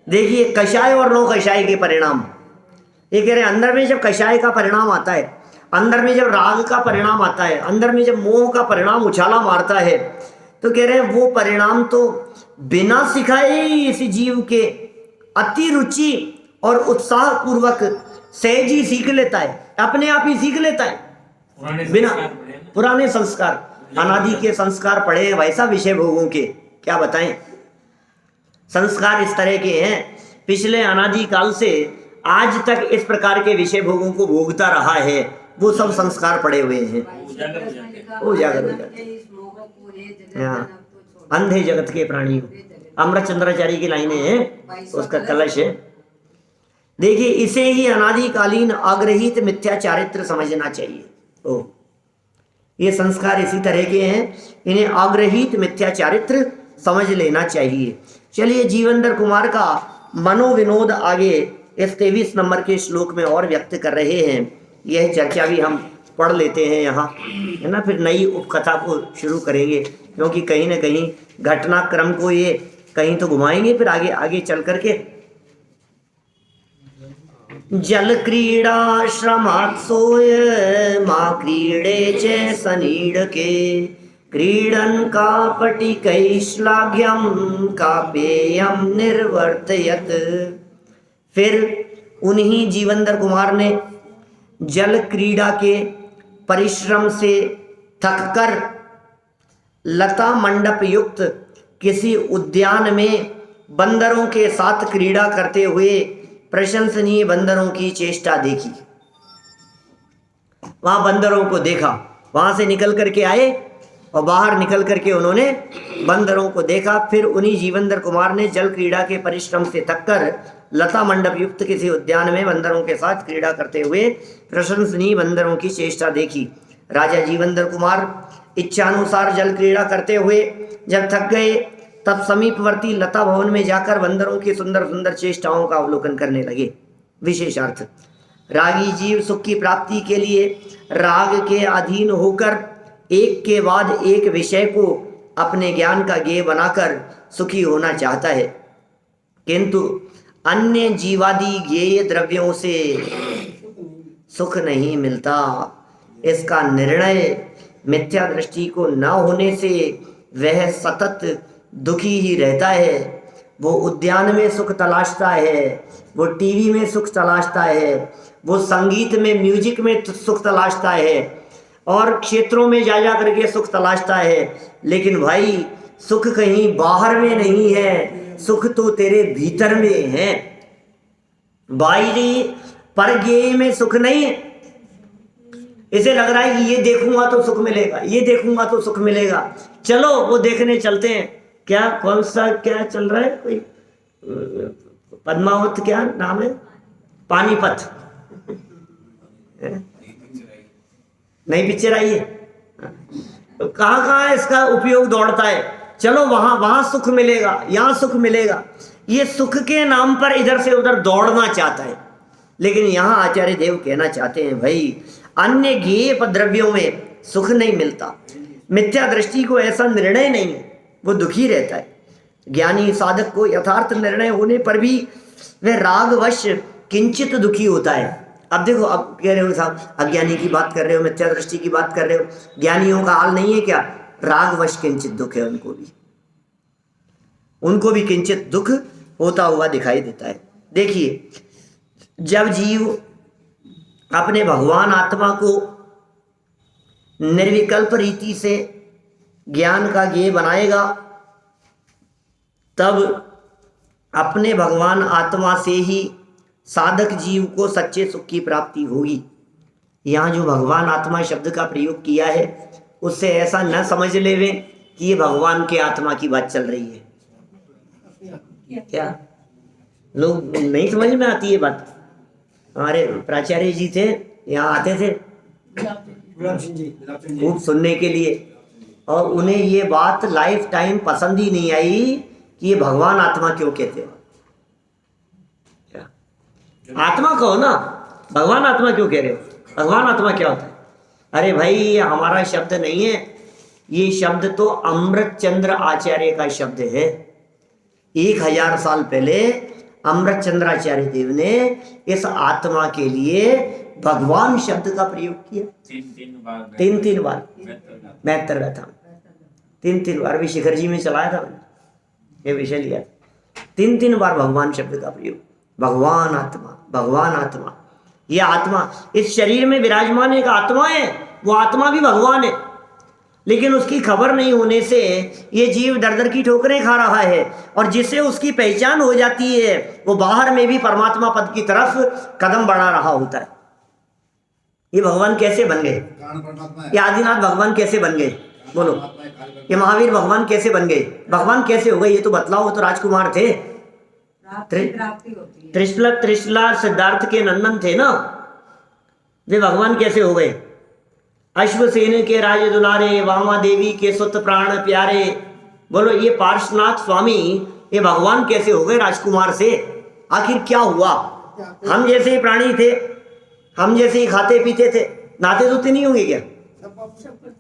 देखिए कषाय और नो कषाय के परिणाम, ये कह रहे हैं अंदर में जब कषाय का परिणाम आता है, अंदर में जब राग का परिणाम आता है, अंदर में जब मोह का परिणाम उछाला मारता है, तो कह रहे हैं वो परिणाम तो बिना सिखाए ही इस जीव के अति रुचि और उत्साह पूर्वक सहज ही सीख लेता है, अपने आप ही सीख लेता है। बिना पुराने संस्कार, अनादि के संस्कार पड़े हैं वैसा विषय भोगों के, क्या बताएं। संस्कार इस तरह के हैं, पिछले अनादि काल से आज तक इस प्रकार के विषय भोगों को भोगता रहा है, वो सब संस्कार पड़े हुए हैं। वो उजागर हो जाते हैं। अंधे जगत के प्राणी, अमृत चंद्राचार्य की लाइनें हैं, उसका कलश है। देखिए इसे ही अनादिकालीन आग्रहित मिथ्या चारित्र समझना चाहिए। ओ, ये संस्कार इसी तरह के हैं, इन्हें आग्रहित मिथ्या चारित्र समझ लेना चाहिए। चलिए जीवनधर कुमार का मनोविनोद आगे इस 23 नंबर के श्लोक में और व्यक्त कर रहे हैं। यह चर्चा भी हम पढ़ लेते हैं यहाँ, है ना, फिर नई उपकथा को शुरू करेंगे, क्योंकि कहीं ना कहीं घटनाक्रम को ये कहीं तो घुमाएंगे फिर आगे आगे चल करके। जल क्रीड़ा श्रमात्सोय माँ क्रीडे च सनीड के, क्रीडन का पटिकैश्लाघ्यम कापेयम निर्वर्तयत। फिर उन्हीं जीवंदर कुमार ने जल क्रीड़ा के परिश्रम से थककर लता मंडप युक्त किसी उद्यान में बंदरों के साथ क्रीड़ा करते हुए प्रशंसनीय बंदरों की चेष्टा देखी। वहां बंदरों को देखा, वहां से निकल करके आए और बाहर निकल करके उन्होंने बंदरों को देखा। फिर उन्हीं जीवंदर कुमार ने जल क्रीड़ा के परिश्रम से थककर लता मंडप युक्त किसी उद्यान में बंदरों के साथ क्रीड़ा करते हुए प्रशंसनीय बंदरों की चेष्टा देखी। राजा जीवंदर कुमार इच्छानुसार जल क्रीड़ा करते हुए जब थक गए, तब समीपवर्ती लता भवन में जाकर बंदरों की सुंदर सुंदर चेष्टाओं का अवलोकन करने लगे। विशेषार्थ, रागी जीव सुख की प्राप्ति के लिए राग के अधीन होकर एक के बाद एक विषय को अपने ज्ञान का गेय बनाकर सुखी होना चाहता है, किंतु अन्य जीवादि गेय द्रव्यों से सुख नहीं मिलता। इसका निर्णय मिथ्या दृष्टि को न होने से वह सतत दुखी ही रहता है। वो उद्यान में सुख तलाशता है, वो टीवी में सुख तलाशता है, वो संगीत में म्यूजिक में सुख तलाशता है और क्षेत्रों में जा जा करके सुख तलाशता है। लेकिन भाई सुख कहीं बाहर में नहीं है, सुख तो तेरे भीतर में है। बाहरी पर गेय में सुख नहीं है। इसे लग रहा है कि ये देखूंगा तो सुख मिलेगा, ये देखूंगा तो सुख मिलेगा, चलो वो देखने चलते हैं। क्या कौन सा क्या चल रहा है, कोई पद्मावत क्या नाम है, पानीपत नई पिक्चर आई है, तो कहाँ कहाँ इसका उपयोग दौड़ता है। चलो वहां सुख मिलेगा, यहाँ सुख मिलेगा, ये सुख के नाम पर इधर से उधर दौड़ना चाहता है। लेकिन यहाँ आचार्य देव कहना चाहते हैं, भाई अन्य गेय द्रव्यों में सुख नहीं मिलता। मिथ्या दृष्टि को ऐसा निर्णय नहीं है, वो दुखी रहता है। ज्ञानी साधक को यथार्थ निर्णय होने पर भी वह रागवश किंचित दुखी होता है। अब देखो, अब कह रहे हो साहब अज्ञानी की बात कर रहे हो, मिथ्या दृष्टि की बात कर रहे हो, ज्ञानियों का हाल नहीं है क्या? रागवश किंचित दुख है उनको भी किंचित दुख होता हुआ दिखाई देता है। देखिए, जब जीव अपने भगवान आत्मा को निर्विकल्प रीति से ज्ञान का गेय बनाएगा, तब अपने भगवान आत्मा से ही साधक जीव को सच्चे सुख की प्राप्ति होगी। यहाँ जो भगवान आत्मा शब्द का प्रयोग किया है, उससे ऐसा न समझ लेवे कि ये भगवान के आत्मा की बात चल रही है। क्या लोग नहीं समझ में आती है बात? हमारे प्राचार्य जी थे, यहाँ आते थे खूब सुनने के लिए, और उन्हें ये बात लाइफ टाइम पसंद ही नहीं आई कि ये भगवान आत्मा क्यों कहते हैं। आत्मा कहो ना, भगवान आत्मा क्यों कह रहे हो? भगवान आत्मा क्या होता है? अरे भाई, ये हमारा शब्द नहीं है, ये शब्द तो अमृत चंद्र आचार्य का शब्द है। 1000 साल पहले अमृत चंद्राचार्य देव ने इस आत्मा के लिए भगवान शब्द का प्रयोग किया। तीन बार 72 गाथा 3 बार भी शिखर जी में चलाया था, ये विषय लिया। 3 बार भगवान शब्द का प्रयोग। भगवान आत्मा, भगवान आत्मा, ये आत्मा इस शरीर में विराजमान एक आत्मा है, वो आत्मा भी भगवान है। लेकिन उसकी खबर नहीं होने से ये जीव दर दर की ठोकरें खा रहा है, और जिससे उसकी पहचान हो जाती है, वो बाहर में भी परमात्मा पद की तरफ कदम बढ़ा रहा होता है। ये भगवान कैसे बन गए? ये आदिनाथ भगवान कैसे बन गए? बोलो, ये महावीर भगवान कैसे बन गए? भगवान कैसे हो गए ये तो बतलाओ। वो तो राजकुमार थे, त्रिशला सिद्धार्थ के नंदन थे ना, वे भगवान कैसे हो गए? अश्वसेन के राज दुलारे, वामा देवी के सुत प्राण प्यारे। बोलो, ये पार्श्वनाथ स्वामी ये भगवान कैसे हो गए राजकुमार से? आखिर क्या हुआ? हम जैसे ही प्राणी थे, हम जैसे ही खाते पीते थे, नहाते धोते नहीं होंगे क्या?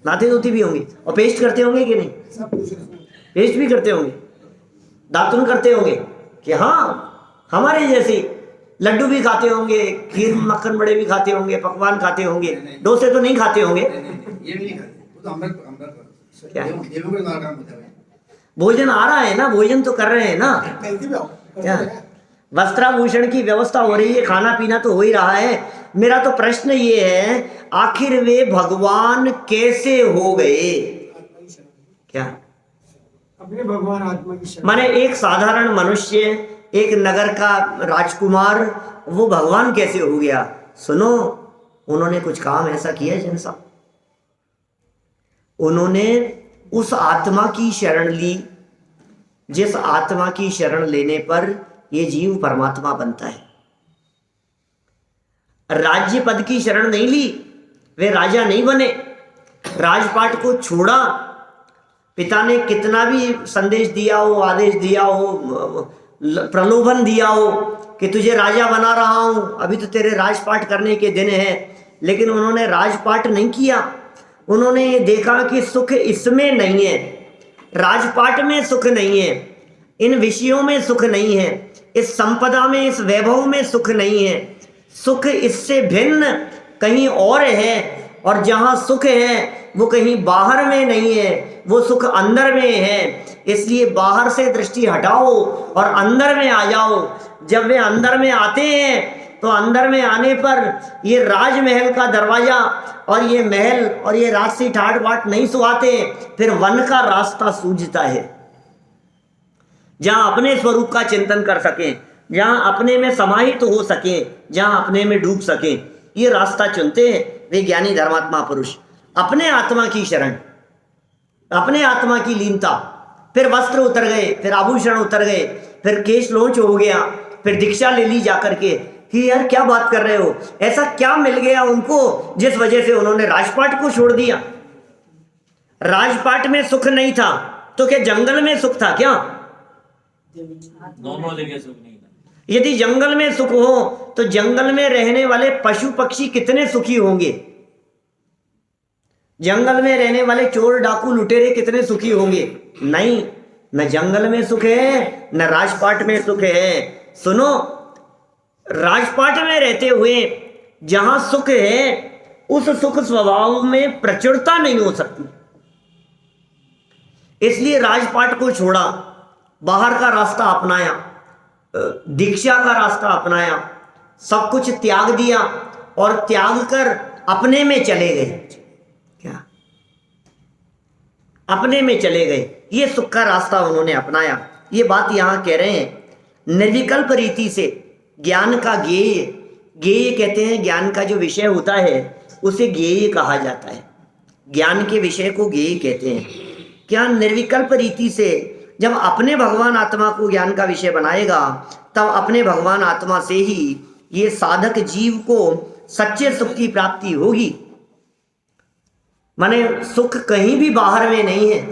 नहाते धोते भी होंगे। और पेस्ट करते होंगे कि नहीं? सब कुछ है। पेस्ट भी करते होंगे, दातुन करते होंगे कि हाँ हमारे जैसे। लड्डू भी खाते होंगे, खीर मक्खन बड़े भी खाते होंगे, पकवान खाते होंगे, डोसे तो नहीं खाते होंगे। ये भी नहीं खाते, वो तो अमृत क्या? देवों के द्वारा काम होता है। भोजन आ रहा है ना, भोजन तो कर रहे हैं ना। टहलती भी आओ। क्या? वस्त्राभूषण की व्यवस्था हो रही है, खाना पीना तो हो ही रहा है। मेरा तो प्रश्न ये है, आखिर वे भगवान कैसे हो गए? क्या अपने भगवान आत्मा की शरण। माने एक साधारण मनुष्य, एक नगर का राजकुमार, वो भगवान कैसे हो गया? सुनो, उन्होंने कुछ काम ऐसा किया जन साहब, उन्होंने उस आत्मा की शरण ली जिस आत्मा की शरण लेने पर ये जीव परमात्मा बनता है। राज्य पद की शरण नहीं ली, वे राजा नहीं बने। राजपाट को छोड़ा, पिता ने कितना भी संदेश दिया हो, आदेश दिया हो, प्रलोभन दिया हो कि तुझे राजा बना रहा हूं, अभी तो तेरे राजपाट करने के दिन है, लेकिन उन्होंने राजपाट नहीं किया। उन्होंने ये देखा कि सुख इसमें नहीं है, राजपाट में सुख नहीं है, इन विषयों में सुख नहीं है, इस संपदा में, इस वैभव में सुख नहीं है। सुख इससे भिन्न कहीं और है, और जहां सुख है वो कहीं बाहर में नहीं है, वो सुख अंदर में है। इसलिए बाहर से दृष्टि हटाओ और अंदर में आ जाओ। जब वे अंदर में आते हैं तो अंदर में आने पर ये राजमहल का दरवाजा और ये महल और ये राजसी ठाट बाट नहीं सुहाते, फिर वन का रास्ता सूझता है, जहां अपने स्वरूप का चिंतन कर सकें, जहां अपने में समाहित हो सके, जहां अपने में डूब सके, ये रास्ता चुनते हैं वे ज्ञानी धर्मात्मा पुरुष। अपने आत्मा की शरण, अपने आत्मा की लीनता, फिर वस्त्र उतर गए, फिर आभूषण उतर गए, फिर केश लोच हो गया, फिर दीक्षा ले ली जाकर के कि यार क्या बात कर रहे हो, ऐसा क्या मिल गया उनको जिस वजह से उन्होंने राजपाट को छोड़ दिया? राजपाट में सुख नहीं था तो क्या जंगल में सुख था क्या? दोनों जगह सुख नहीं था। यदि जंगल में सुख हो तो जंगल में रहने वाले पशु पक्षी कितने सुखी होंगे? जंगल में रहने वाले चोर डाकू लुटेरे कितने सुखी होंगे? नहीं, न जंगल में सुख है न राजपाट में सुख है। सुनो, राजपाट में रहते हुए जहां सुख है उस सुख स्वभाव में प्रचुरता नहीं हो सकती, इसलिए राजपाट को छोड़ा, बाहर का रास्ता अपनाया, दीक्षा का रास्ता अपनाया, सब कुछ त्याग दिया और त्याग कर अपने में चले गए। क्या? अपने में चले गए, ये सुख का रास्ता उन्होंने अपनाया। ये बात यहां कह रहे हैं निर्विकल्प रीति से ज्ञान का ज्ञेय, ज्ञेय कहते हैं ज्ञान का जो विषय होता है उसे ज्ञेय कहा जाता है। ज्ञान के विषय को ज्ञेय कहते हैं। क्या? निर्विकल्प रीति से जब अपने भगवान आत्मा को ज्ञान का विषय बनाएगा तब अपने भगवान आत्मा से ही ये साधक जीव को सच्चे सुख की प्राप्ति होगी। माने सुख कहीं भी बाहर में नहीं है।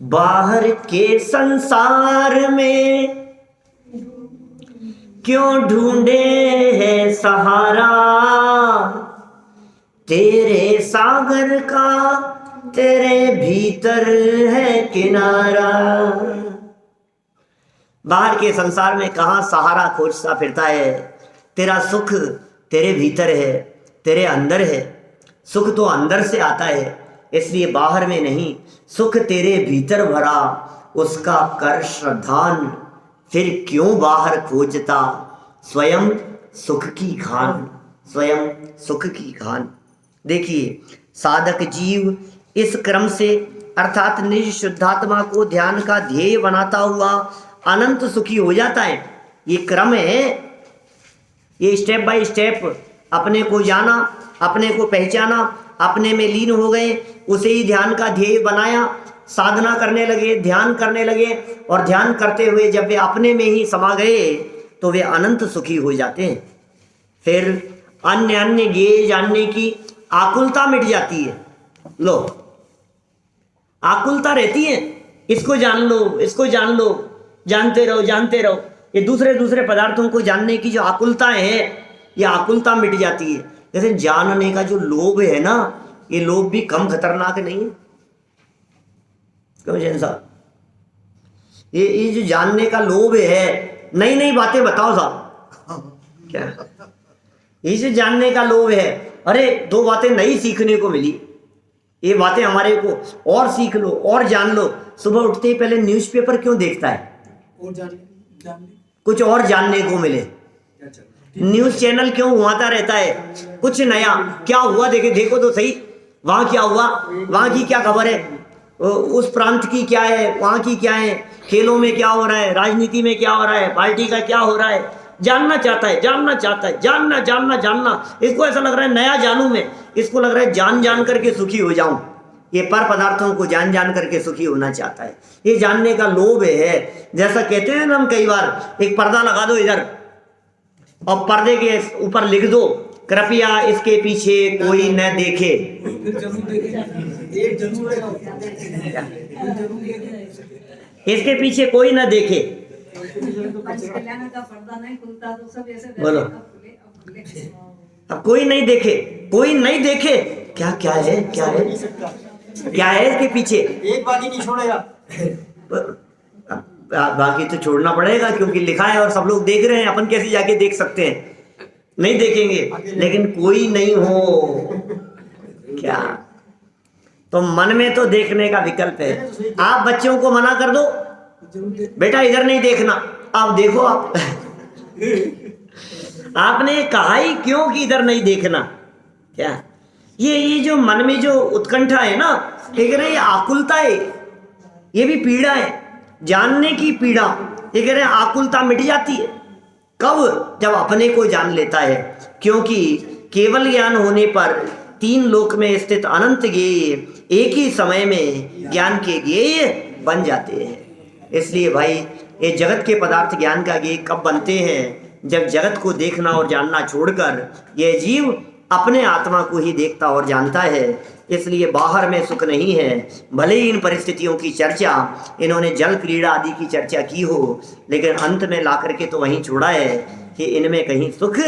बाहर के संसार में क्यों ढूंढे है सहारा, तेरे सागर का तेरे भीतर है किनारा। बाहर के संसार में कहाँ सहारा खोजता फिरता है? तेरा सुख तेरे भीतर है, तेरे अंदर है। सुख तो अंदर से आता है, इसलिए बाहर में नहीं। सुख तेरे भीतर भरा, उसका कर श्रद्धान, फिर क्यों बाहर खोजता? स्वयं सुख की खान, स्वयं सुख की खान। देखिए, साधक जीव इस क्रम से अर्थात निज शुद्धात्मा को ध्यान का ध्येय बनाता हुआ अनंत सुखी हो जाता है। ये क्रम है, ये स्टेप बाय स्टेप अपने को जाना, अपने को पहचाना, अपने में लीन हो गए, उसे ही ध्यान का ध्येय बनाया, साधना करने लगे, ध्यान करने लगे, और ध्यान करते हुए जब वे अपने में ही समा गए तो वे अनंत सुखी हो जाते हैं। फिर अन्य अन्य ज्ञेय जानने की आकुलता मिट जाती है। लो, आकुलता रहती है, इसको जान लो, इसको जान लो, जानते रहो, जानते रहो। ये दूसरे दूसरे पदार्थों को जानने की जो आकुलता है, ये आकुलता मिट जाती है। कहते हैं जानने का जो लोभ है ना, ये लोभ भी कम खतरनाक नहीं है। क्यों जैन साहब, ये जो जानने का लोभ है, नई नई बातें बताओ साहब, क्या ये जो जानने का लोभ है, अरे 2 बातें नई सीखने को मिली, ये बातें हमारे को और सीख लो और जान लो। सुबह उठते ही पहले न्यूज़पेपर क्यों देखता है? और जान कुछ और जानने को मिले। क्या चल रहा है? न्यूज़ चैनल क्यों हुआता रहता है? कुछ नया क्या हुआ देखो तो सही, वहाँ क्या हुआ, वहाँ की क्या खबर है, उस प्रांत की क्या है, वहाँ की क्या है, खेलों में क्या हो रहा है, राजनीति में क्या हो रहा है, पार्टी का क्या हो रहा है, जानना चाहता है, जानना। इसको ऐसा लग रहा है नया जानूं मैं, इसको लग रहा है जान करके सुखी हो जाऊं। ये पर पदार्थों को जान करके सुखी होना चाहता है, ये जानने का लोभ है। जैसा कहते हैं ना हम कई बार, एक पर्दा लगा दो इधर और पर्दे के ऊपर लिख दो, कृपया इसके पीछे कोई न देखे। इसके पीछे कोई न देखे। कल्याण का पर्दा नहीं खुलता तो सब ऐसे बोलो। अब खुले। अब कोई नहीं देखे, कोई नहीं देखे, क्या क्या है, क्या है, क्या है इसके पीछे? एक बाकी नहीं छोड़ेगा। बाकी तो छोड़ना पड़ेगा क्योंकि लिखा है और सब लोग देख रहे हैं, अपन कैसे जाके देख सकते हैं? नहीं देखेंगे, लेकिन कोई नहीं हो क्या, तो मन में तो देखने का विकल्प है। आप बच्चों को मना कर दो, बेटा इधर नहीं देखना, आप देखो आप आपने कहा ही क्यों कि इधर नहीं देखना? क्या ये जो मन में जो उत्कंठा है ना, ये कह रहे हैं आकुलता है, ये भी पीड़ा है, जानने की पीड़ा। ये कह रहे हैं आकुलता मिट जाती है कब? जब अपने को जान लेता है। क्योंकि केवल ज्ञान होने पर 3 लोक में स्थित अनंत ज्ञेय एक ही समय में ज्ञान के ज्ञेय बन जाते हैं। इसलिए भाई ये जगत के पदार्थ ज्ञान का ज्ञेय कब बनते हैं? जब जगत को देखना और जानना छोड़कर यह जीव अपने आत्मा को ही देखता और जानता है। इसलिए बाहर में सुख नहीं है। भले ही इन परिस्थितियों की चर्चा, इन्होंने जल क्रीड़ा आदि की चर्चा की हो, लेकिन अंत में ला करके तो वहीं छोड़ा है कि इनमें कहीं सुख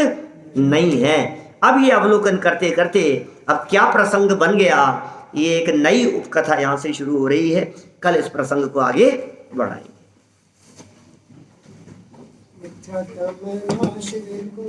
नहीं है। अब ये अवलोकन करते करते अब क्या प्रसंग बन गया, ये एक नई उपकथा यहाँ से शुरू हो रही है। कल इस प्रसंग को आगे बढ़ाएंगे। मिथ्या कर्म नाश को